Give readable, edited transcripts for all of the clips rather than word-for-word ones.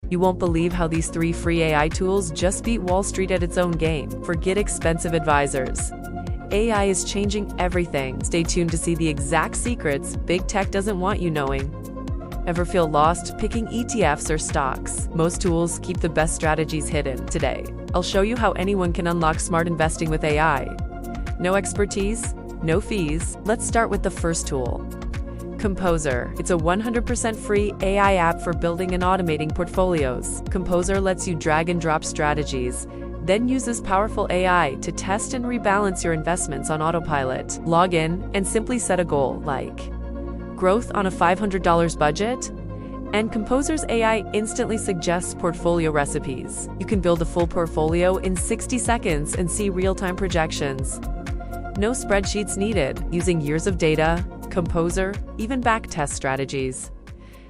You won't believe how these 3 free AI tools just beat Wall Street at its own game. Forget expensive advisors. AI is changing everything. Stay tuned to see the exact secrets big tech doesn't want you knowing. Ever feel lost picking ETFs or stocks? Most tools keep the best strategies hidden. Today, I'll show you how anyone can unlock smart investing with AI. No expertise, no fees. Let's start with the first tool. Composer. It's a 100% free AI app for building and automating portfolios. Composer lets you drag and drop strategies, then uses powerful AI to test and rebalance your investments on autopilot. Log in and simply set a goal, like growth on a $500 budget, and Composer's AI instantly suggests portfolio recipes. You can build a full portfolio in 60 seconds and see real-time projections. No spreadsheets needed, using years of data, Composer, even backtest strategies.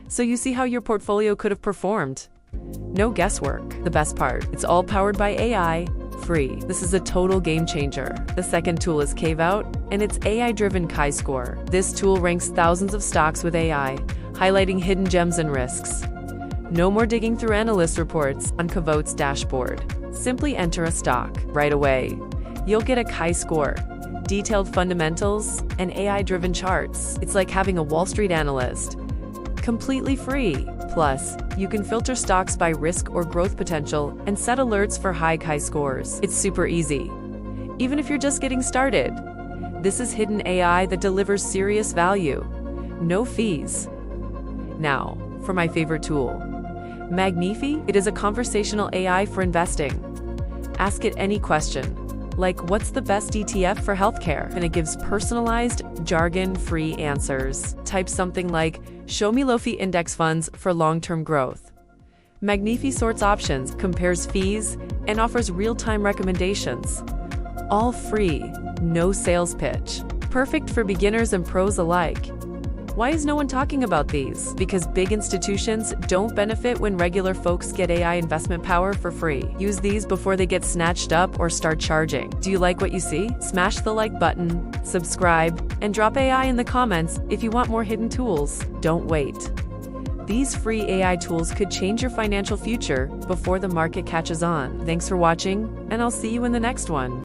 So you see how your portfolio could have performed. No guesswork. The best part, it's all powered by AI, free. This is a total game changer. The second tool is Caveout, and it's AI-driven chi-score. This tool ranks thousands of stocks with AI, highlighting hidden gems and risks. No more digging through analyst reports on Caveout's dashboard. Simply enter a stock. Right away, you'll get a chi-score, detailed fundamentals, and AI-driven charts. It's like having a Wall Street analyst. Completely free. Plus, you can filter stocks by risk or growth potential and set alerts for high chi-scores. It's super easy, even if you're just getting started. This is hidden AI that delivers serious value. No fees. Now, for my favorite tool, Magnifi. It is a conversational AI for investing. Ask it any question, like what's the best ETF for healthcare? And it gives personalized, jargon-free answers. Type something like, show me low-fee index funds for long-term growth. Magnifi sorts options, compares fees, and offers real-time recommendations. All free, no sales pitch. Perfect for beginners and pros alike. Why is no one talking about these? Because big institutions don't benefit when regular folks get AI investment power for free. Use these before they get snatched up or start charging. Do you like what you see? Smash the like button, subscribe, and drop AI in the comments if you want more hidden tools. Don't wait. These free AI tools could change your financial future before the market catches on. Thanks for watching, and I'll see you in the next one.